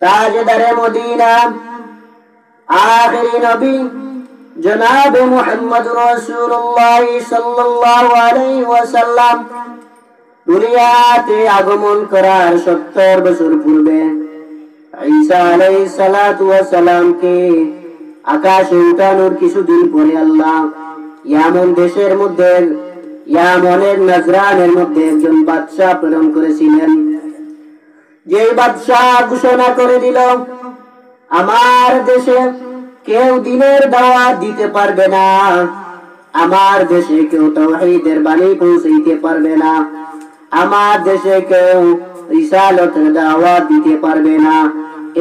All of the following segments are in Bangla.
তাজদারে মদিনা আখিরি নবী জনাব মুহাম্মদ রাসূলুল্লাহ সাল্লাল্লাহু আলাইহি ওয়াসাল্লাম দুনিয়াতে আগমন করার 70 বছর পূর্বে ঈসা আলাইহিস সালাতু ওয়াস সালামকে আকাশে উঠানোর কিছুদিন পরে আল্লাহ ইয়ামন দেশের মধ্যে ইয়ামনের নাজরানের মধ্যে একজন বাদশা প্রেরণ করেছিলেন। যেই বাদশা ঘোষণা করে দিল, আমার দেশে কেউ দ্বীনের দাওয়াত দিতে পারবে না, আমার দেশে কেউ তাওহীদের বাণী পৌঁছাইতে পারবে না, আমার দেশে কেউ রিসালাতের দাওয়াত দিতে পারবে না।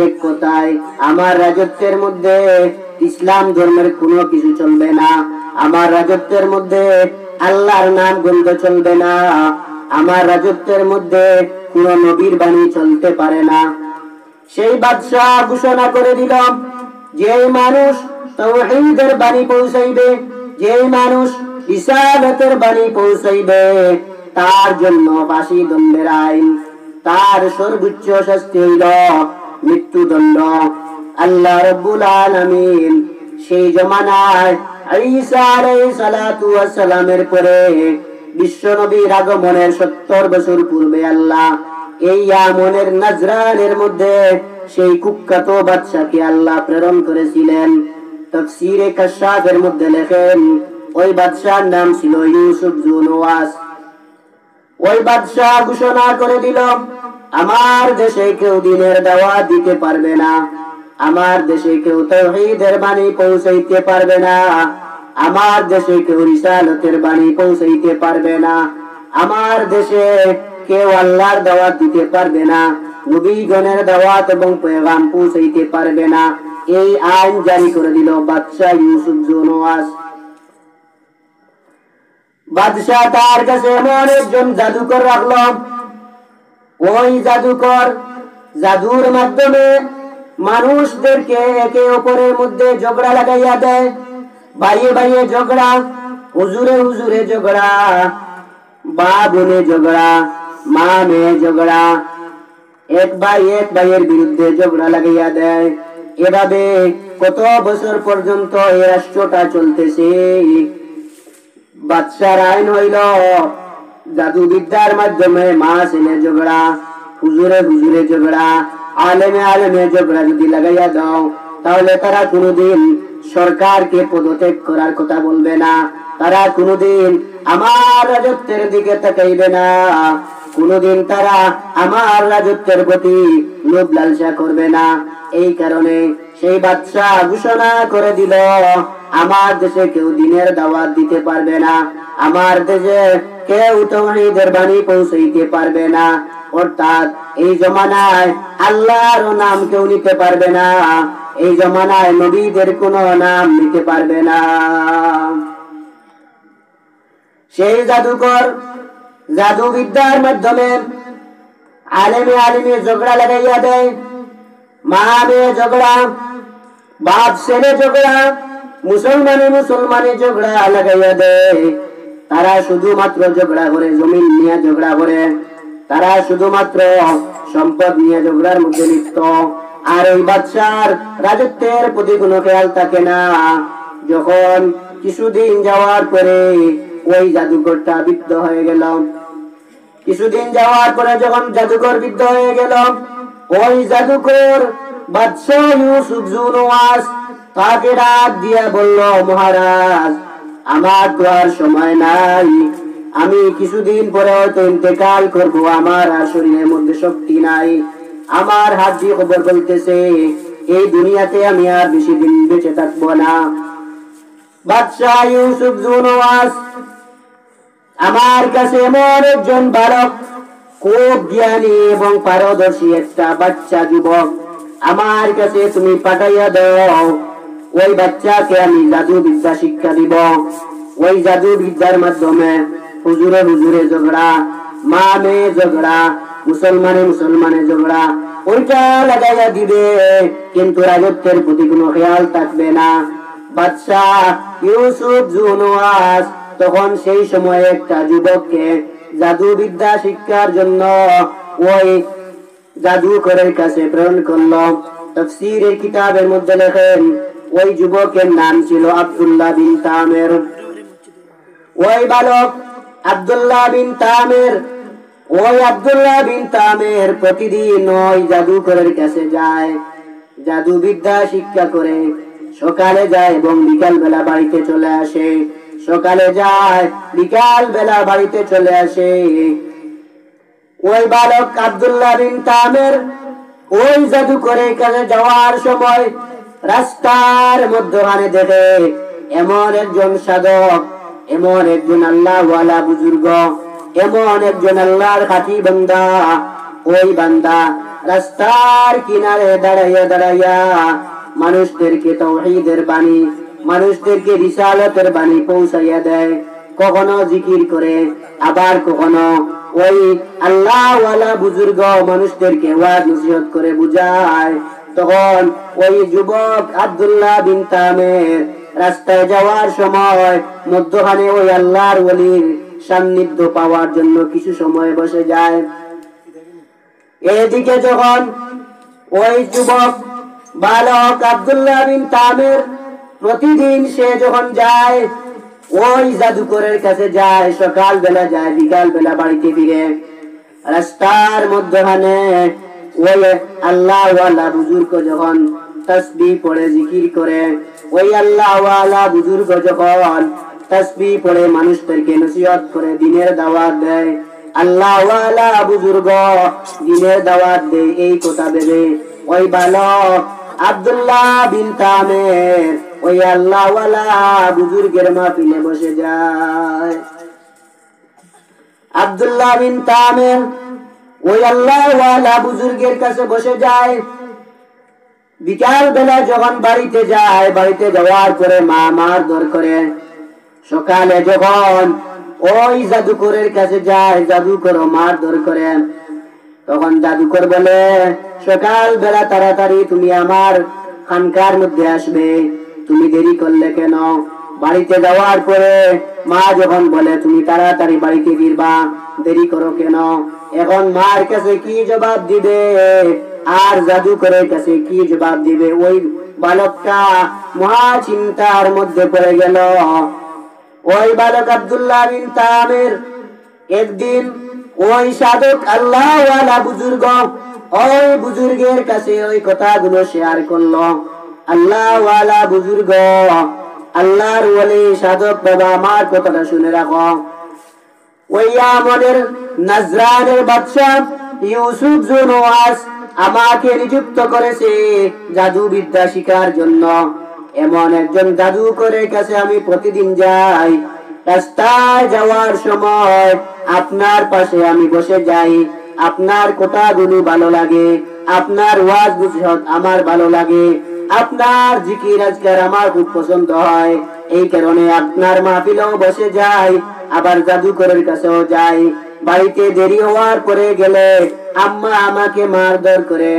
এক কথায় আমার রাজত্বের মধ্যে ইসলাম ধর্মের কোনো কিছু চলবে না, আমার রাজত্বের মধ্যে আল্লাহর নাম গন্ধ চলবে না, আমার রাজত্বের মধ্যে কোন নবীর বাণী চলতে পারে না। সেই বাদশা ঘোষণা করে দিল, যে মানুষ তাওহীদের বাণী পৌঁছাইবে, যে মানুষ রিসালাতের বাণী পৌঁছাইবে, তার জন্য ফাঁসি দণ্ডের আইন, তার সর্বোচ্চ শাস্তি হইল মৃত্যুদণ্ড। আল্লাহ রাব্বুল আলামিন সেই জমানায় ঈসা আলাইহিস সালাতু ওয়াস সালামের পরে বিশ্ব নবীর আগমনের 70 বছর পূর্বে আল্লাহ এই ইয়ামনের নাজরানের মধ্যে সেই কুখ্যাত বাদশাকে আল্লাহ প্রেরণ করেছিলেন। তাফসীরে কাশফের মধ্যে লেখেন, ওই বাদশার নাম ছিল ইউসুফ জুনওয়াস। ওই বাদশা ঘোষণা করে দিল, আমার দেশে কেউ দ্বীনের দাওয়াত দিতে পারবে না, আমার দেশে কেউ তাওহীদের বাণী পৌঁছাইতে পারবে না, আমার দেশে কেউ রিসালাতের বাণী পৌঁছাইতে পারবে না, আমার দেশে কেউ আল্লাহর দাওয়াত দিতে পারবে না, নবীগণের দাওয়াত এবং পেগাম পৌঁছাইতে পারবে না। এই আইন জারি করে দিল বাদশা ইউসুফ জুনওয়াস। বাদশা তার কাছে এমন একজন জাদুকর রাখলো, ওই জাদুকর জাদুর মাধ্যমে মানুষদেরকে একে অপরের মধ্যে ঝগড়া লাগাইয়া দেয়, ভাইয়ে ভাইয়ে ঝগড়া, হুজুরে হুজুরে ঝগড়া, মা বোনে ঝগড়া, মা মেয়ে ঝগড়া, এক ভাই এক ভাইয়ের বিরুদ্ধে ঝগড়া লাগাইয়া দেয়। এভাবে কত বছর পর্যন্ত এই রাষ্ট্রটা চলতেছে। বাদশার আইন হইল জাদুবিদ্যার মাধ্যমে মা ছেলে ঝগড়া, হুজুরে হুজুরে ঝগড়া, আলেমে আলেমে ঝগড়া যদি লাগাইয়া দাও, তাহলে তারা কোনোদিন সরকারকে পদত্যাগ করার কথা বলবে না, তারা কোনোদিন আমার রাজত্বের দিকে তাকাইবে না, কোনোদিন তারা আমার রাজত্বের প্রতি লোভ লালসা করবে না। এই কারণে সেই বাদশা ঘোষণা করে দিল, আমার দেশে কেউ দ্বীনের দাওয়াত দিতে পারবে না, আমার দেশে কেউ তাওহীদের বাণী পৌঁছাইতে পারবে না। অর্থাৎ এই জমানায় আল্লাহর নাম কেউ নিতে পারবে না, এই জমানায় নবীদের কোনো নাম নিতে পারবে না। সেই জাদুকর জাদুবিদ্যার মাধ্যমে আলেমে আলেমে ঝগড়া লাগাইয়া দেয়, মা মেয়ে ঝগড়া, বাপ ছেলে ঝগড়া, মুসলমানে মুসলমানে ঝগড়া লাগাইয়া দেয়। তারা শুধুমাত্র ঝগড়া করে, জমিন নিয়ে ঝগড়া করে, তারা শুধুমাত্র সম্পদ নিয়ে ঝগড়ার মধ্যে লিপ্ত। আর ওই বাদশার রাজত্বের প্রতি কোনো খেয়াল থাকে না। যখন কিছুদিন যাওয়ার পরে ওই জাদুকরটা বৃদ্ধ হয়ে গেল, কিছুদিন যাওয়ার পরে যখন জাদুকর বৃদ্ধ হয়ে গেল, ওই জাদুকর বাদশা ইউসুফ জুনওয়াস তাকে ডাক দিয়া বলল, মহারাজ, আমার তো আর সময় নাই, আমি কিছুদিন পরে হয়তো ইন্তেকাল করবো, আমার আর শরীরের মধ্যে শক্তি নাই, আমার হাত দিয়ে খবর বলতেছে এই দুনিয়াতে আমি আর বেশি দিন বেঁচে থাকবো না। বাদশা ইউসুফ জুনওয়াস, আমার কাছে এমন একজন বালক, খুব জ্ঞানী এবং পারদর্শী একটা বাচ্চা যুবক আমার কাছে তুমি পাঠাইয়া দাও, ওই বাচ্চাকে আমি জাদু বিদ্যা শিক্ষা দিব। ওই জাদু বিদ্যার মাধ্যমে হুজুরে হুজুরে ঝগড়া, মা মেয়ে ঝগড়া, মুসলমানে মুসলমানে ঝগড়া, ওইটা লাগাইয়া দিবে, কিন্তু রাজত্বের প্রতি কোনো খেয়াল থাকবে না। বাদশা ইউসুফ জুনওয়াস তখন সেই সময় একটা যুবককে জাদু বিদ্যা শিক্ষার জন্য ওই জাদুকরের কাছে প্রেরণ করলো। তাফসীরের কিতাবের মধ্যে লেখেন ওই যুবকের নাম ছিল আব্দুল্লাহ বিন তামির। ওই বালক আব্দুল্লাহ বিন তামির, ওই আব্দুল্লাহ বিন তামির প্রতিদিন ওই জাদুকরের কাছে যায়, জাদুবিদ্যা শিক্ষা করে। সকালে যায় এবং বিকাল বেলা বাড়িতে চলে আসে, সকালে যায় বিকাল বেলা বাড়িতে চলে আসে। ওই বালক আব্দুল্লাহ বিন তামির ওই জাদুকরের কাছে যাওয়ার সময় রাস্তার মধ্যখানে দেখে এমন একজন সাধক, এমন একজন আল্লাহওয়ালা বুজুর্গ, এমন একজন আল্লাহর খাঁটি বান্দা। ওই বান্দা রাস্তার কিনারে দাঁড়াইয়া দাঁড়াইয়া মানুষদেরকে তাওহীদের বাণী, মানুষদেরকে রিসালাতের বাণী পৌঁছাইয়া দেয়। কখনো জিকির করে, আবার কখনো ওই আল্লাহওয়ালা বুজুর্গ মানুষদেরকে ওয়াজ নসিহত করে বুঝায়। তখন ওই যুবক আব্দুল্লাহ বিন তামির রাস্তায় যাওয়ার সময় মধ্যখানে ওই আল্লাহর ওলির সান্নিধ্য পাওয়ার জন্য কিছু সময় বসে যায়। এদিকে যখন ওই যুবক বালক আব্দুল্লাহ বিন তামির প্রতিদিন সে যখন যায় ওই জাদুকরের কাছে যায়, সকাল বেলা যায়, বিকাল বেলা বাড়িতে ফিরে, রাস্তার মধ্যখানে ওই আল্লাহওয়ালা বুজুর্গ যখন তাসবিহ পড়ে জিকির করে, ওই আল্লাহওয়ালা বুজুর্গ যখন তাসবিহ পড়ে মানুষদেরকে নসিহত করে দিনের দাওয়াত দেয়, আল্লাহওয়ালা বুজুর্গ দিনের দাওয়াত দেয়, এই কথা ভেবে ওই বালক আব্দুল্লাহ বিন তামির ওই আল্লাহওয়ালা বুজুর্গের মাহফিলে বসে যায়। আব্দুল্লাহ বিন তামির ওই আল্লাহওয়ালা বুজুর্গের কাছে বসে যায়। বিকাল বেলা যখন বাড়িতে যায়, বাড়িতে যাওয়ার পরে মা মারধর করে। সকালে যখন ওই জাদুকরের কাছে যায়, জাদুকর মারধর করে। তখন জাদুকর বলে, সকাল বেলা তাড়াতাড়ি তুমি আমার খানকার মধ্যে আসবে, তুমি দেরি করলে কেন? বাড়িতে যাওয়ার পরে মা যখন বলে তুমি তাড়াতাড়ি বাড়িতে ফিরবা, দেরি করো কেন? এখন মার কাছে কি জবাব দিবে আর জাদুকরের কাছে কি জবাব দিবে? ওই বালকটা মহা চিন্তার মধ্যে পড়ে গেল। ওই বালক আব্দুল্লাহ বিন তামির একদিন ওই সাধক আল্লাহওয়ালা বুজুর্গ, ওই বুজুর্গের কাছে ওই কথাগুলো শেয়ার করলো। আল্লাহওয়ালা বুজুর্গ, আল্লাহর ওলি সাধক বাবা, আমার কথাটা শুনে রাখো। ওই আমাদের নাজরানের বাদশা ইউসুফ জুনওয়াস আমাকে নিযুক্ত করেছে জাদু বিদ্যা শিখার জন্য। এমন একজন জাদুকরের কাছে আমি প্রতিদিন যাই। রাস্তায় যাওয়ার সময় আপনার পাশে আমি বসে যাই, আপনার কথাগুলো ভালো লাগে, আপনার ওয়াজ নসিহত আমার ভালো লাগে, আপনার জিকির আজকার আমার খুব পছন্দ হয়। এই কারণে আপনার মাহফিলেও বসে যাই, আবার জাদুকরের কাছেও যাই। বাড়িতে দেরি হওয়ার পরে গেলে আম্মা আমাকে মারধর করে,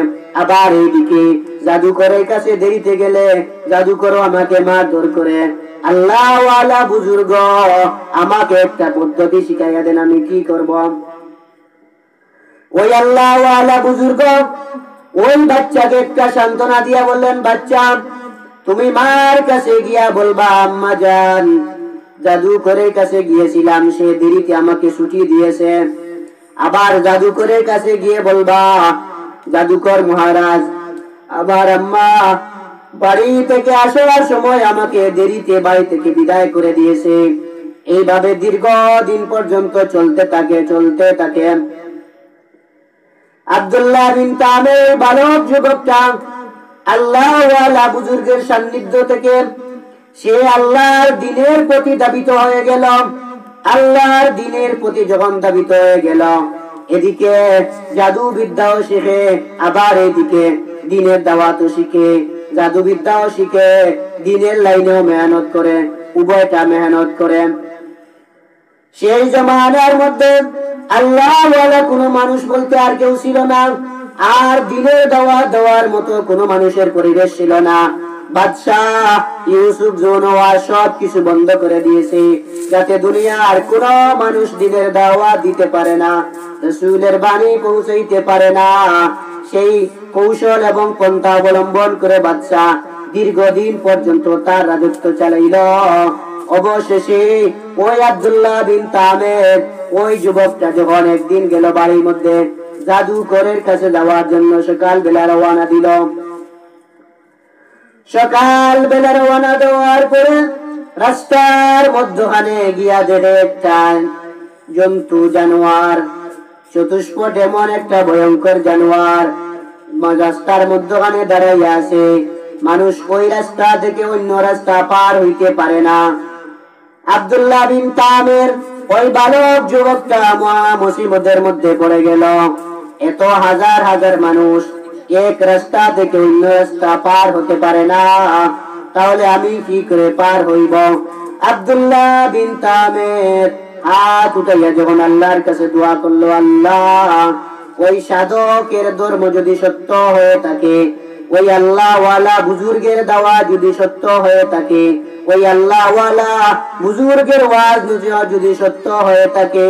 আবার এইদিকে জাদুকরের কাছে দেরিতে গেলে জাদুকরও আমাকে মারধর করে। আল্লাহওয়ালা বুজুর্গ আমাকে একটা পদ্ধতি শিখাইয়া দেন, আমি কি করব? ওই আল্লাহওয়ালা বুজুর্গ ওই বাচ্চাকে একটা সান্ত্বনা দিয়া বললেন, বাচ্চা তুমি মার কাছে গিয়া বলবা, আম্মা জান জাদুকরের কাছে গিয়েছিলাম, সে দেরিতে আমাকে ছুটি দিয়েছে। আবার জাদুকরের কাছে গিয়ে বলবা, জাদুকর মহারাজ আবার আম্মা বাড়ি থেকে আসার সময় আমাকে দেরিতে বাড়ি থেকে বিদায় করে দিয়েছে। এইভাবে দীর্ঘদিন পর্যন্ত চলতে থাকে। আব্দুল্লাহ বিন তামির বালক যুবকটা আল্লাহওয়ালা বুজুর্গের সান্নিধ্য থেকে সে আল্লাহর দ্বীনের প্রতি ধাবিত হয়ে গেল। আল্লাহর দ্বীনের প্রতি যখন ধাবিত হয়ে গেল, এদিকে জাদু বিদ্যাও শিখে, আবার এদিকে দ্বীনের দাওয়াতও শিখে, জাদু বিদ্যাও শিখে, দ্বীনের লাইনেও মেহনত করে, উভয়টা মেহনত করে। সেই জমানার মধ্যে আল্লাহওয়ালা কোনো মানুষ বলতে আর কেউ ছিল না, আর দ্বীনের দাওয়াত দেওয়ার মতো কোনো মানুষের পরিবেশ ছিল না। বাদশাহ ইউসুফ জুনওয়াস সব কিছু বন্ধ করে দিয়েছে, যাতে দুনিয়ার কোনো মানুষ দ্বীনের দাওয়াত দিতে পারে না। রাসূলের বাণী পৌঁছাইতে পারে না, সেই কৌশল এবং পন্থা অবলম্বন করে বাদশাহ দীর্ঘদিন পর্যন্ত তার রাজত্ব চালাইল। অবশেষে ওই আব্দুল্লাহ বিন তামের ওই যুবকটা যখন একদিন গেল বাড়ির মধ্যে জাদুকরের কাছে যাওয়ার জন্য, সকাল বেলা রওনা দিল। সকাল বেলা রওনা দেওয়ার পরে রাস্তার মধ্যখানে গিয়া দেখে একটা জন্তু জানোয়ার, চতুষ্পট এমন একটা ভয়ঙ্কর জানোয়ার রাস্তার মধ্যখানে দাঁড়াইয়া আছে। মানুষ ওই রাস্তা থেকে অন্য রাস্তা পার হইতে পারে না। আব্দুল্লাহ বিন তামের ওই বালক যুবকটা মহা মুসিবতের মধ্যে পড়ে গেল। এত হাজার হাজার মানুষ এক রাস্তা থেকে অন্য রাস্তা পার হতে পারে না, তাহলে আমি কি করে পার হইব? আব্দুল্লাহ বিন তামের হাত উঠাইয়া যখন আল্লাহর কাছে দোয়া করলো, আল্লাহ ওই সাধকের ধর্ম যদি সত্য হয়ে থাকে, ওই আল্লাহওয়ালা বুজুর্গের দাওয়া যদি সত্য হয়ে থাকে, ওই আল্লাহওয়ালা বুজুর্গের ওয়াজ যদি সত্য হয়ে থাকে,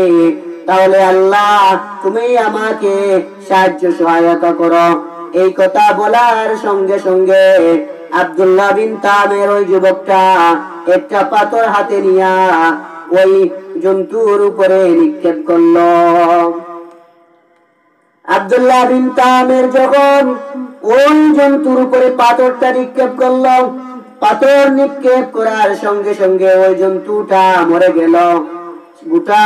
তাহলে আল্লাহ তুমি আমাকে সাহায্য সহায়তা করো। এই কথা বলার সঙ্গে সঙ্গে আব্দুল্লাহ বিন তামের ওই যুবকটা একটা পাথর হাতে নিয়া ওই জন্তুর উপরে নিক্ষেপ করলো। আব্দুল্লাহ বিন তামের যখন ওই জন্তুর উপরে পাথরটা নিক্ষেপ করলো, পাথর নিক্ষেপ করার সঙ্গে সঙ্গে ওই জন্তুটা মরে গেল। গোটা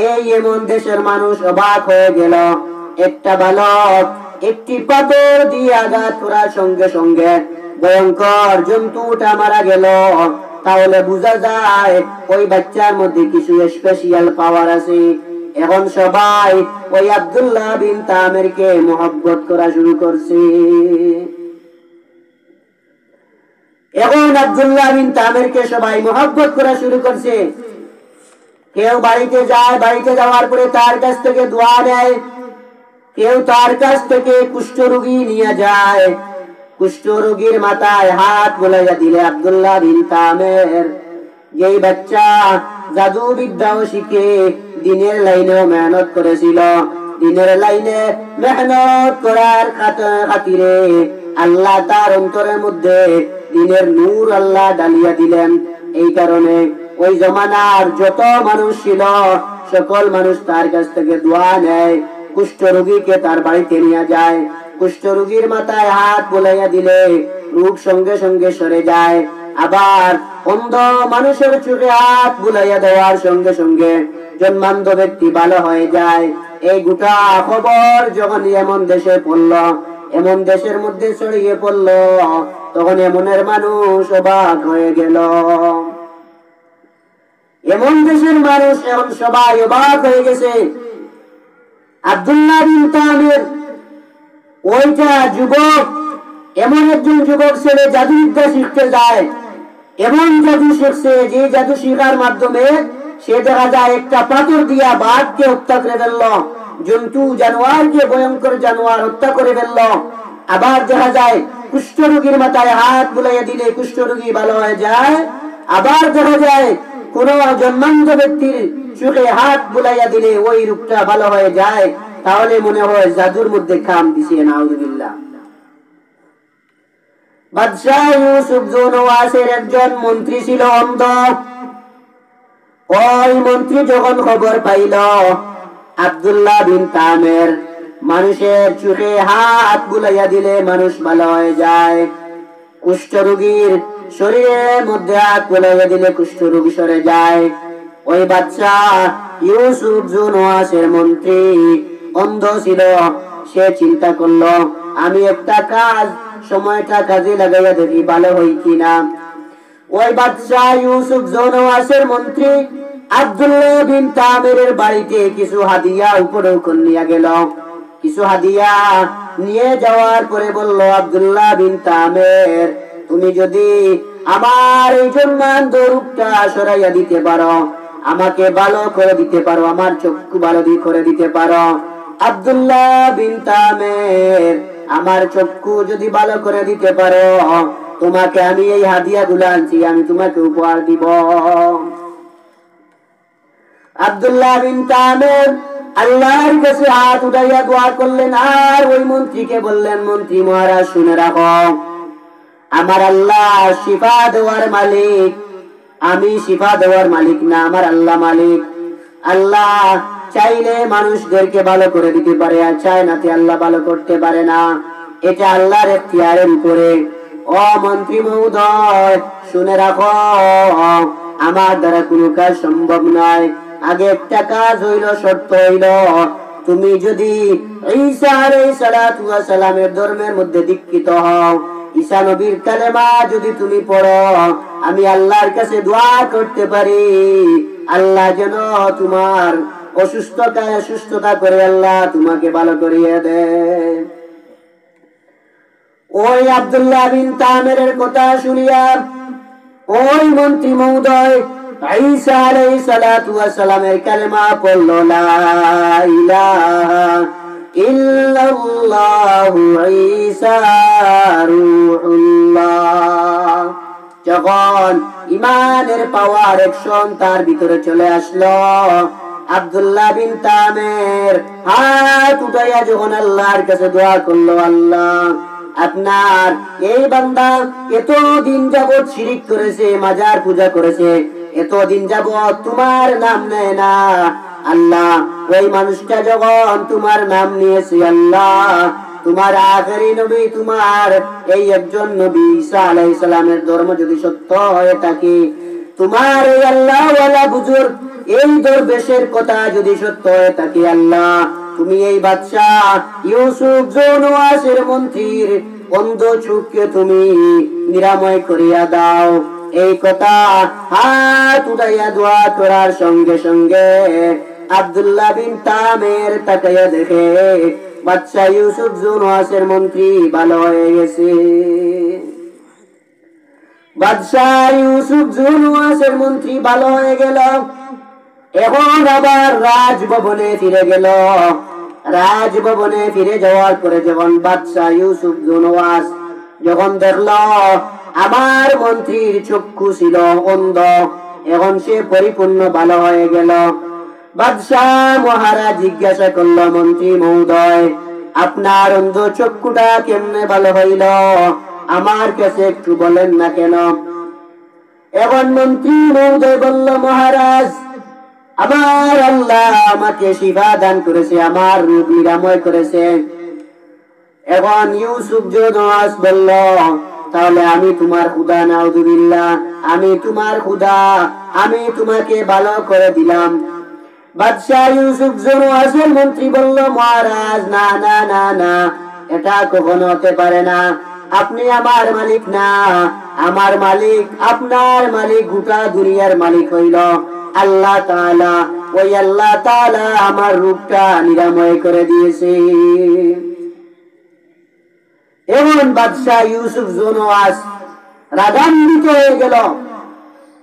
এই এমন দেশের মানুষ অবাক হয়ে গেল। একটা বালক একটি পাথর দিয়ে আঘাত করার সঙ্গে সঙ্গে ভয়ঙ্কর জন্তুটা মারা গেল। তাহলে বোঝা যায় ওই বাচ্চার মধ্যে কিছু স্পেশাল পাওয়ার আছে। এখন সবাই ওই আব্দুল্লাহ বিন তামেরকে মহব্বত করা শুরু করছে। এখন আব্দুল্লাহ বিন তামেরকে সবাই মহব্বত করা শুরু করছে। কেউ বাড়িতে যায়, বাড়িতে যাওয়ার পরে তার কাছ থেকে দোয়া নেয়। কেউ তার কাছ থেকে কুষ্ঠরোগী নিয়ে যায়, কুষ্ঠরোগীর মাথায় হাত বুলাইয়া দিলে আব্দুল্লাহ বিন তামের, যেই বাচ্চা জাদু বিদ্যাও শিখে দিনের লাইনেও মেহনত করেছিল, দিনের লাইনে মেহনত করার খাতিরে আল্লাহ তার অন্তরের মধ্যে দিনের নূর আল্লাহ ডালিয়া দিলেন। এই কারণে ওই জমানার যত মানুষ ছিল সকল মানুষ তার কাছ থেকে দোয়া নেয়। কুষ্ঠরোগীকে তার বাড়িতে নিয়ে যায়, কুষ্ঠরোগীর মাথায় হাত বুলাইয়া দিলে রোগ সঙ্গে সঙ্গে সরে যায়। আবার অন্ধ মানুষের চোখে হাত বুলাইয়া দেওয়ার সঙ্গে সঙ্গে জন্মান্ধ ব্যক্তি ভালো হয়ে যায়। এই গোটা খবর যখন এমন দেশে পড়ল, এমন দেশের মধ্যে ছড়িয়ে পড়ল, তখন এমনের মানুষ অবাক হয়ে গেল। এমন দেশের মানুষ এখন সবাই অবাক হয়ে গেছে। আব্দুল্লাহ বিন তামের ওইটা যুবক, এমন একজন যুবক ছেলে জাদুবিদ্যা শিখতে যায়, এমন জাদু শিখছে যে জাদু শিখার মাধ্যমে সে দেখা যায় একটা পাথর দিয়া বাঘকে হত্যা করে ফেলল, জন্তু জানোয়ারকে ভয়ঙ্কর জানোয়ার হত্যা করে ফেলল। আবার দেখা যায় কুষ্ঠরোগীর মাথায় হাত বুলাইয়া দিলে কুষ্ঠরোগী ভালো হয়ে যায়। আবার দেখা যায় কোন জন্মান্ধ ব্যক্তির চোখে হাত বুলাইয়া দিলে ওই রোগটা ভালো হয়ে যায়। তাহলে মনে হয় জাদুর মধ্যে কাম দিছে। নাউযুবিল্লাহ। বাদশাহ ইউসুফ জুনওয়াসের একজন মন্ত্রী ছিল অন্ধ। ওই মন্ত্রী যখন খবর পাইল আব্দুল্লাহ বিন তামের মানুষের চোখে হাত বুলাইয়া দিলে মানুষ ভালো হয়ে যায়, কুষ্ঠরোগীর শরীরের মধ্যে হাত বুলাইয়া দিলে কুষ্ঠরোগী সরে যায়, ওই বাচ্চা ইউসুফ জুনওয়াসের মন্ত্রী অন্ধ ছিল। সে চিন্তা করলো আমি একটা কাজ, সময়টা কাজে লাগাইয়া দেখি ভালো হই কিনা। ওই বাদশাহ ইউসুফ জুনওয়াসের মন্ত্রী আব্দুল্লাহ বিন তামেরের বাড়িতে কিছু হাদিয়া উপরে নিয়ে গেল। কিছু হাদিয়া নিয়ে যাওয়ার পরে বলল, আব্দুল্লাহ বিন তামের, তুমি যদি আমার এই জন্মান্ধ রূপটা সরাইয়া দিতে পারো, আমাকে ভালো করে দিতে পারো, আমার চক্ষু ভালো করে দিতে পারো, আব্দুল্লাহ বিন তামের, আমার চক্ষু যদি ভালো করে দিতে পারো, তোমাকে আমি এই হাদিয়া গুলো আনছি, আমি তোমাকে উপহার দিব। আব্দুল্লাহ বিন তামের আল্লাহর কাছে হাত উঠাইয়া দোয়া করলেন আর ওই মন্ত্রীকে বললেন, মন্ত্রী মহারাজ শুনে রাখো, আমার আল্লাহ শিফা দেওয়ার মালিক, আমি শিফা দেওয়ার মালিক না, আমার আল্লাহ মালিক। আল্লাহ চাইলে মানুষদেরকে ভালো করে দিতে পারে, আর চায় না আল্লাহ ভালো করতে পারে না, এটা আল্লাহর এখতিয়ারের উপরে। ও মন্ত্রী মহোদয় শুনে রাখো, আমার দ্বারা কোনো কাজ সম্ভব নয়। আগে একটা কাজ হইল, শর্ত হইল, তুমি যদি ঈসা আলাইহিস সালাতু ওয়াস সালামের ধর্মের মধ্যে দীক্ষিত হও, ঈসা নবীর কালেমা যদি তুমি পড়ো, আমি আল্লাহর কাছে দোয়া করতে পারি আল্লাহ যেন তোমার অসুস্থতায় সুস্থতা করে আল্লাহ তোমাকে ভালো করিয়ে দেয়। ওই আব্দুল্লাহ বিন তামিরের কথা শুনিয়া ওই মন্ত্রী মহোদয় ঈসা আলাইহিস সালাতু ওয়াস সালামের কালেমা পড়ল, লা ইলাহা ইল্লাল্লাহু ঈসা রূহুল্লাহ। যখন ঈমানের পাওয়ার অ্যাকশন তার ভিতরে চলে আসলো, আব্দুল্লাহ বিন তামির হাত উঠাইয়া যখন আল্লাহর কাছে দোয়া করলো, আল্লাহ আপনার এই বান্দা এতদিন যাবৎ শিরিক করেছে, মাজার পূজা করেছে, এতদিন যাবৎ তোমার নাম নেয় না, আল্লাহ ওই মানুষটা যখন তোমার নাম নিয়েছে, আল্লাহ তোমার আখেরি নবী, তোমার এই একজন নবী ঈসা আলাইহিস সালামের ধর্ম যদি সত্য হয়ে থাকে, তোমার এই আল্লাহ ওয়ালা বুজুর্গ এই দরবেশের কথা যদি সত্য হয়ে থাকে, আল্লাহ তুমি এই বাদশাহ ইউসুফ জোনওয়াসের মন্ত্রীর অন্ধ চোখকে তুমি নিরাময় করিয়া দাও। এই কথা হাত উঠাইয়া দোয়া করার সঙ্গে সঙ্গে আব্দুল্লাহ বিন তামির তাকাইয়া দেখে বাদশাহ ইউসুফ জোনওয়াসের মন্ত্রী ভালো হয়ে গেছে। বাদশাহ ইউসুফ জোনওয়াসের মন্ত্রী ভালো হয়ে গেল। এখন আবার রাজভবনে ফিরে গেল। রাজভবনে ফিরে যাওয়ার পরে যখন বাদশাহ ইউসুফ জোনওয়াস যখন দেখল আমার মন্ত্রীর চক্ষু ছিল অন্ধ, এখন সে পরিপূর্ণ ভালো হয়ে গেল, বাদশাহ মহারাজ জিজ্ঞাসা করলো, মন্ত্রী মহোদয় আপনার অন্ধ চক্ষুটা কেমনে ভালো হইল, আমার কাছে একটু বলেন না কেন? এখন মন্ত্রী মহোদয় বলল, মহারাজ আমার আল্লাহ আমাকে শিফা দান করেছে, আমার রোগ নিরাময় করেছে। এখন ইউসুফ জোনওয়াস বলল, তাহলে আমি তোমার খুদা, নাউযুবিল্লাহ আমি তোমার খুদা, আমি তোমাকে ভালো করে দিলাম। বাদশাহ ইউসুফ জোনওয়াসের মন্ত্রী বলল, মহারাজ না না না না, এটা কখনো হতে পারে না, আপনি আমার মালিক না, আমার মালিক আপনার মালিক, গোটা দুনিয়ার মালিক হইল আল্লাহ তাআলা। ওই আল্লাহ তাআলা আমার রোগটা নিরাময় করে দিয়েছে। এমন বাদশাহ ইউসুফ জোনওয়াস রাগান্বিত হয়ে গেল,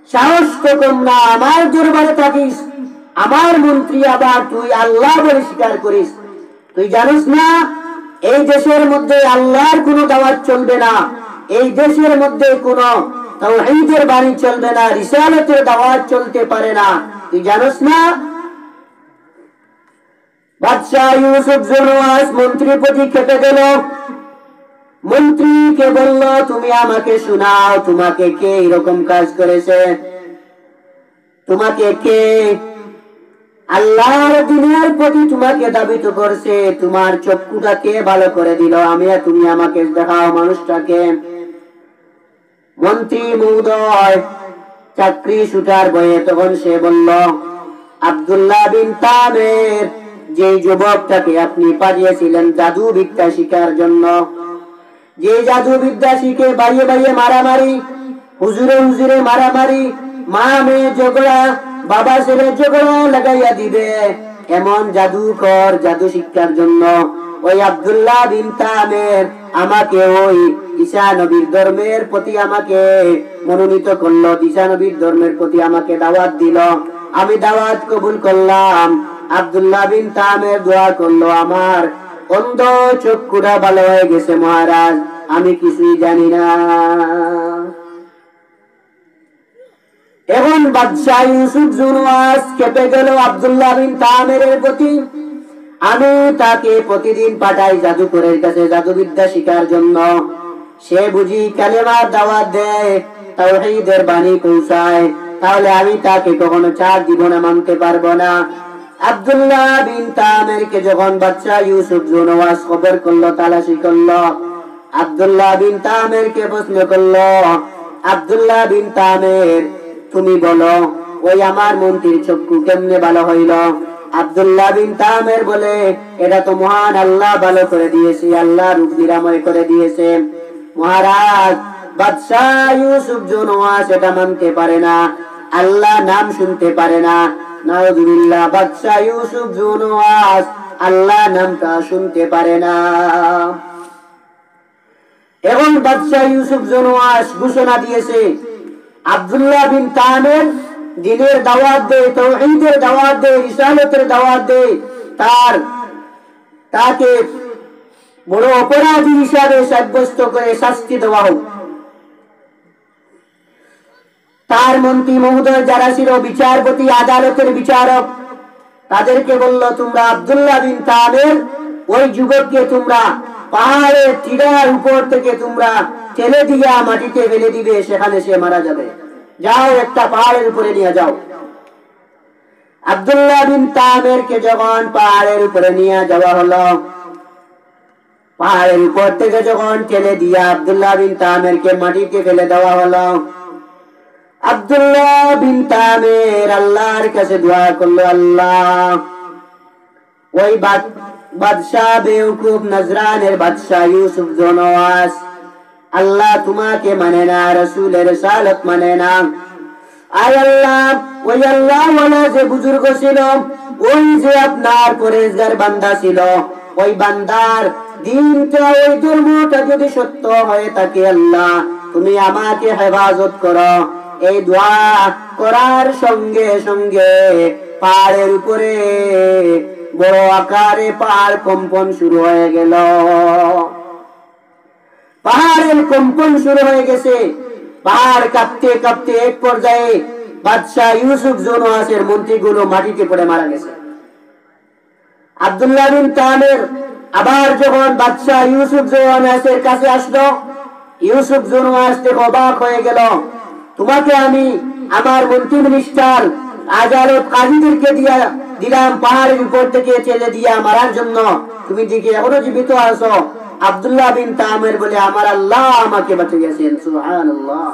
সাহস তো কম না, আমার দরবারে থাকিস, আমার মন্ত্রী আবার তুই আল্লাহ বলে স্বীকার করিস, তুই জানিস না এই দেশের মধ্যে আল্লাহর কোনো দাওয়াত চলবে না, এই দেশের মধ্যে কোনো তাওহীদের বাণী চলবে না, রিসালাতের দাওয়াত চলতে পারে না, তুই জানিস না? বাদশাহ ইউসুফ জোনওয়াস মন্ত্রীর প্রতি খেপে গেল। মন্ত্রীকে বলল, তুমি আমাকে শোনাও, তোমাকে কে এরকম কাজ করেছে? তোমাকে কে আল্লাহর দ্বীনের প্রতি তোমাকে দাবিত করছে? তোমার চক্ষুটা কে ভালো করে দিল? তুমি আমাকে দেখাও মানুষটাকে। মন্ত্রী মহোদয় চাকরি ছুটার বয়ে তখন সে বলল, আব্দুল্লাহ বিন তামির, যে যুবকটাকে আপনি পাঠিয়েছিলেন জাদু বিদ্যা শিখার জন্য, যে জাদু বিদ্যা শিখে বাইয়ে বাইয়ে মারামারি, হুজুরে হুজুরে মারামারি, মা মেয়ে ঝগড়া, বাবা ছেলে ঝগড়া লাগাইয়া দিবে, এমন জাদুকর জাদু শিক্ষার জন্য ওই আব্দুল্লাহ বিন তামির আমাকে ওই ঈসা নবীর ধর্মের প্রতি আমাকে মনোনীত করলো, ঈসা নবীর ধর্মের প্রতি আমাকে দাওয়াত দিল, আমি দাওয়াত কবুল করলাম। আব্দুল্লাহ বিন তামির দোয়া করলো, আমার অন্ধ চক্ষুটা ভালো হয়ে গেছে মহারাজ, আমি কিছুই জানি না। এখন বাদশাহ ইউসুফ জোনওয়াস কেঁপে গেল আব্দুল্লাহ বিন তামিরের প্রতি। আমি তাকে প্রতিদিন পাঠাই জাদুকরের কাছে জাদুবিদ্যা শিখার জন্য। সে বুঝি কালেমার দাওয়াত দেয়, তাওহীদের বাণী পৌঁছায়, তাহলে আমি তাকে কখনো ছাড় দিব না, মানতে পারবো না। আব্দুল্লাহ বিন তামেরকে যখন বাদশা ইউসুফ জুনওয়াজ খবর করলো, তালাশি করলো, আব্দুল্লাহ বিন তামেরকে প্রশ্ন করলো, আব্দুল্লাহ বিন তামের, তুমি বলো ওই আমার মন্ত্রীর চক্ষু কেমনে ভালো হইল? আব্দুল্লাহ বিন তামের বলে, এটা তো মহান আল্লাহ ভালো করে দিয়েছে, আল্লাহ রূপ নিরাময় করে দিয়েছে। মহারাজ, বাদশাহ ইউসুফ জুনওয়াজ এটা মানতে পারে না, আল্লাহ নাম শুনতে পারে না। নাউযুবিল্লাহ, বাদশাহ ইউসুফ জুনওয়াজ আল্লাহ নামটা শুনতে পারে না। এবং বাদশাহ ইউসুফ জুনওয়াজ ঘোষণা দিয়েছে, আব্দুল্লাহ বিন তামের দ্বীনের দাওয়াত দেয়, তাওহীদের দাওয়াত দেয়, রিসালাতের দাওয়াত দেয়, তাকে বড় অপরাধী হিসাবে সাব্যস্ত করে শাস্তি দেওয়া হোক। তার মন্ত্রী মহোদয় যারা ছিল, বিচারপতি, আদালতের বিচারক, তাদেরকে বলল, তোমরা আব্দুল্লাহ বিন তামের ওই যুবককে তোমরা পাহাড়ের টিলার উপর থেকে তোমরা ঠেলে দিয়া মাটিতে ফেলে দিবে, সেখানে সে মারা যাবে। যাও, একটা পাহাড়ের উপরে নিয়ে যাও। আব্দুল্লাহ বিন তামেরকে যখন পাহাড়ের উপরে নিয়ে যাওয়া হলো, পাহাড়ের উপর থেকে যখন ঠেলে দিয়া আব্দুল্লাহ বিন তামেরকে মাটিতে ফেলে দেওয়া হলো, আব্দুল্লাহ বিন তামের আল্লাহর কাছে দোয়া করলো, আল্লাহ, ওই বাদশাহ বেওকুফ নজরানের বাদশাহ ইউসুফ জুনওয়াজ আল্লাহ তোমাকে মানে না, রাসূলের রিসালাত মানে না। আয় আল্লাহ, ওই আল্লাহ ওয়ালা যে বুজুর্গ ছিল, ওই যে আপনার পরেজগার বান্দা ছিল, ওই বান্দার দিনটা, ওই ধর্মটা যদি সত্য হয়ে থাকে, আল্লাহ তুমি আমাকে হেফাজত করো। এই দোয়া করার সঙ্গে সঙ্গে পাহাড়ের উপরে বড় আকারে পাহাড় কম্পন শুরু হয়ে গেল। পাহাড়ের কম্পন শুরু হয়ে গেছে, পাহাড় কাঁপতে কাঁপতে এক পর্যায়ে বাদশাহ ইউসুফ জুনওয়াজের মন্ত্রীগুলো মাটিতে পড়ে মারা গেছে। আব্দুল্লাহ বিন তামের আবার যখন বাদশাহ ইউসুফ জুনওয়াজের কাছে আসলো, ইউসুফ জুনওয়াজ থেকে অবাক হয়ে গেল, তোমাকে আমি আমার মন্ত্রী মিনিস্টার আদালত কাজীদেরকে দিলাম পাহাড়ের উপর থেকে ঠেলে দিয়া মারার জন্য, তুমি দেখি এখনো জীবিত আছো। আব্দুল্লাহ বিন তামের বলে, আমার আল্লাহ আমাকে বাঁচিয়েছেন। সুবহানাল্লাহ,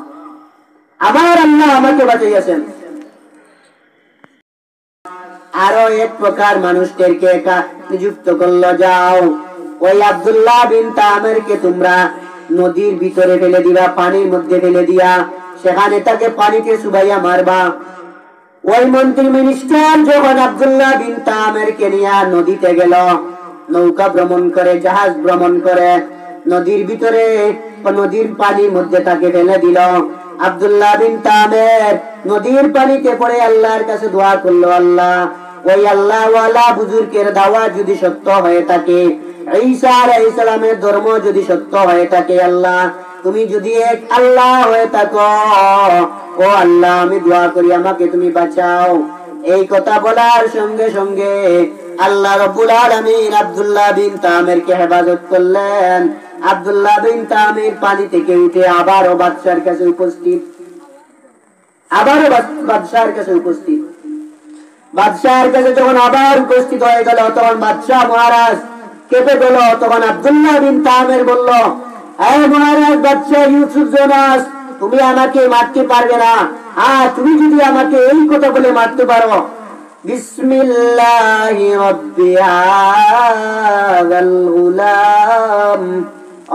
আমার আল্লাহ আমাকে বাঁচিয়েছেন। আরো এক প্রকার মানুষদেরকে নিযুক্ত করলো, যাও ওই আব্দুল্লাহ বিন তামেরকে তোমরা নদীর ভিতরে ফেলে দিবা, পানির মধ্যে ফেলে দিয়া সেখানে তাকে পানিতে চুবাইয়া মারবা। ওই মন্ত্রী মিনিস্টার যখন আব্দুল্লাহ বিন তামেরকে নিয়ে নদীতে গেল, নৌকা ভ্রমণ করে, জাহাজ ভ্রমণ করে, নদীর ভিতরে নদীর পানির মধ্যে তাকে ফেলে দিল। আব্দুল্লাহ বিন তামের নদীর পানিতে পড়ে আল্লাহর কাছে দোয়া করলো, আল্লাহ, ওই আল্লাহ ওয়ালা বুজুর্গের দাওয়াত যদি সত্য হয়ে থাকে, ঈসা আলাইহিস সালামের ধর্ম যদি সত্য হয়ে থাকে, আল্লাহ তুমি যদি এক আল্লাহ হয়ে থাকো, ও আল্লাহ আমি দোয়া করি আমাকে তুমি বাঁচাও। এই কথা বলার সঙ্গে সঙ্গে আল্লাহ রাব্বুল আলামিন আব্দুল্লাহ বিন তামেরকে হেফাজত করলেন। আব্দুল্লাহ বিন তামির পানি থেকে উঠে আবারও বাদশার কাছে উপস্থিত, বাদশার কাছে যখন আবার উপস্থিত হয়ে গেল, তখন বাদশাহ মহারাজ কেঁপে গেল। তখন আব্দুল্লাহ বিন তামের বলল, হে মহারাজ বাদশাহ ইউসুফ জুনওয়াজ, তুমি আমাকে মারতে পারবে না, আর তুমি যদি আমাকে এই কথা বলে মারতে পারো, বিসমিল্লাহি রাব্বি হাযাল গুলাম,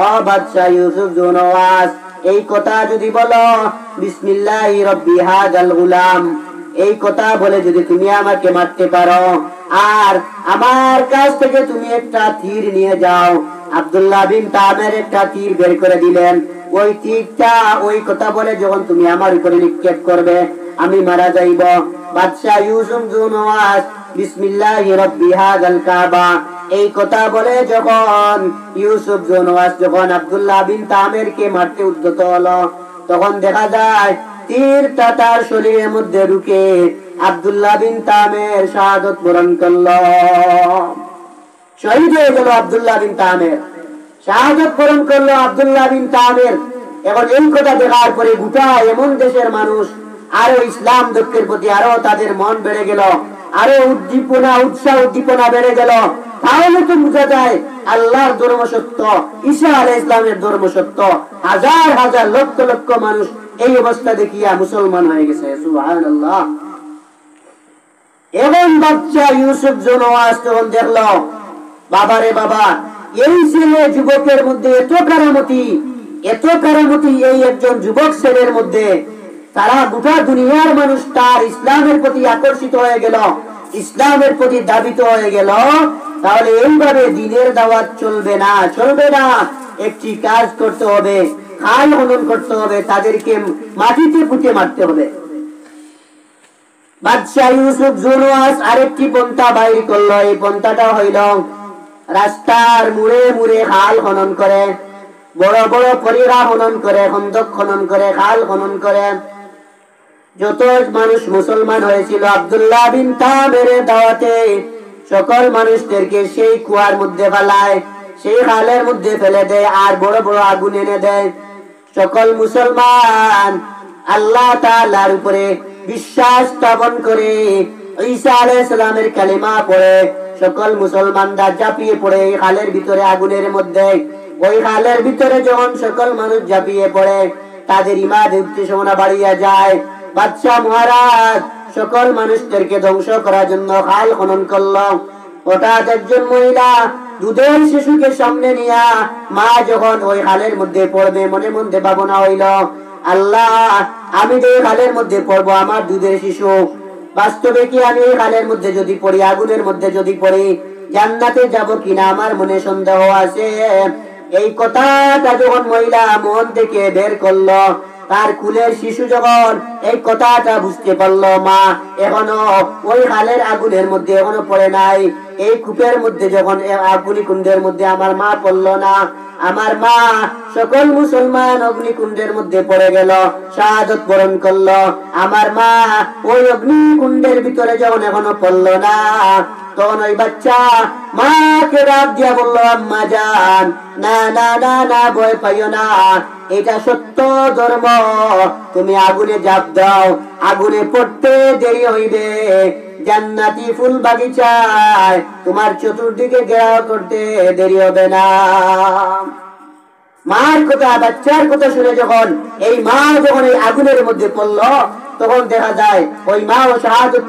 ও বাদশাহ ইউসুফ জুনওয়াজ এই কথা যদি বলো, বিসমিল্লাহি রাব্বি হাযাল গুলাম, এই কথা বলে যদি তুমি আমাকে মারতে পারো, আর আমার কাছ থেকে তুমি একটা তীর নিয়ে যাও। আব্দুল্লাহ বিন তামের একটা তীর বের করে দিলেন। ওই তীরটা ওই কথা বলে যখন তুমি আমার উপরে নিক্ষেপ করবে, আমি মারা যাইব। বাদশাহ ইউসুফ জুনওয়াজ বিসমিল্লাহি রাব্বি হাযাল কাবা এই কথা বলে যখন ইউসুফ জুনওয়াজ যখন আব্দুল্লাহ বিন তামেরকে মারতে উদ্যত হলো, তখন দেখা যায় তীরটা তার শরীরের মধ্যে ঢুকে আব্দুল্লাহ বিন তামের শাহাদত বরণ করল। শহীদ হয়ে গেল আব্দুল্লাহ বিন তামের, শাহাদাত বরণ করলো আব্দুল্লাহ বিন তামের। এখন এই কথা দেখার পরে গোটা এমন দেশের মানুষ আরো ইসলাম দক্ষের প্রতি আরো তাদের মন বেড়ে গেল, আরো উৎসাহ উদ্দীপনা বেড়ে গেল। তাহলে তো বোঝা যায় আল্লাহর ধর্ম সত্য, ঈসা আলাইহিস ইসলামের ধর্ম সত্য। হাজার হাজার লক্ষ লক্ষ মানুষ এই অবস্থা দেখিয়া মুসলমান হয়ে গেছে। সুবহানাল্লাহ। এবং বাচ্চা ইউসুফ জনওয়াজ তখন দেখলো, বাবারে বাবা, এই ছেলে যুবকের মধ্যে এত কারামতি এই একজন যুবক ছেলের মধ্যে, তারা গোটা দুনিয়ার মানুষ তার ইসলামের প্রতি আকর্ষিত হয়ে গেল, ইসলামের প্রতি দাবিত হয়ে গেল। তাহলে এইভাবে দিনের দাওয়াত চলবে না। একটি কাজ করতে হবে, খাল খনন করতে হবে, তাদেরকে মাটিতে পুঁতে মারতে হবে। বাদশাহ ইউসুফ জুলওয়াস আরেকটি পন্থা বাইর করলো। এই পন্থাটা হইল রাস্তার মুড়ে মুড়ে খাল খনন করে, বড় বড় পরিরা খনন করে, খন্দক খনন করে, খাল খনন করে। যত মানুষ মুসলমান হয়েছিল আব্দুল্লাহ বিন তামের দাওয়াতে, সকল মানুষদেরকে সেই কুয়ার মধ্যে ফেলায়, সেই খালের মধ্যে ফেলে দেয়, আর বড় বড় আগুন এনে দেয়। সকল মুসলমান আল্লাহ তাআলার উপরে বিশ্বাস স্থাপন করে ঈসা আলাইহিস সালামের কালিমা পড়ে সকল মুসলমানরা ঝাঁপিয়ে পড়ে খালের ভিতরে, আগুনের মধ্যে। ওই খালের ভিতরে যখন সকল মানুষ ঝাঁপিয়ে পড়ে, তাদের ইমানের উদ্দেশ্যনা বাড়িয়ে যায়। বাদশাহ মহারাজ সকল মানুষদেরকে ধ্বংস করার জন্য খাল খনন করলো। হঠাৎ একজন মহিলা দুধের শিশুকে সামনে নিয়া, মা যখন ওই খালের মধ্যে পড়বে, মনে মধ্যে ভাবনা হইল, আল্লাহ, আমি তো এই খালের মধ্যে পড়বো, আমার দুধের শিশু, বাস্তবে কি আমি এই খালের মধ্যে যদি পড়ি, আগুনের মধ্যে যদি পড়ি, জান্নাতে যাব কিনা, আমার মনে সন্দেহ আছে। এই কথাটা যখন মহিলা মন থেকে বের করলো, তার কুলের শিশু যখন এই কথাটা বুঝতে পারলো, মা এখনো ওই খালের আগুনের মধ্যে এখনো পড়ে নাই, এই কূপের মধ্যে যখন অগ্নিকুণ্ডের মধ্যে আমার মা পড়লো না, আমার মা সকল মুসলমান অগ্নিকুণ্ডের মধ্যে পড়ে গেল, শাহাদাত বরণ করলো। আমার মা ওই অগ্নিকুণ্ডের ভিতরে যখন এখনো পড়লো না, তখন ওই বাচ্চা মাকে ডাক দিয়া বললো, আম্মা জান, না না না না, ভয় পাইও না, এটা সত্য ধর্ম, তুমি আগুনে ঝাঁপ দাও, আগুনে পড়তে দেরি হইবে, জান্নাতি ফুল বাগিচায় তোমার চতুর্দিকে ঘেরাও করতে দেরি হবে না। মার কথা, বাচ্চার কথা শুনে যখন এই মা যখন এই আগুনের মধ্যে পড়লো, তখন দেখা যায় ওই মা ও শাহাদাত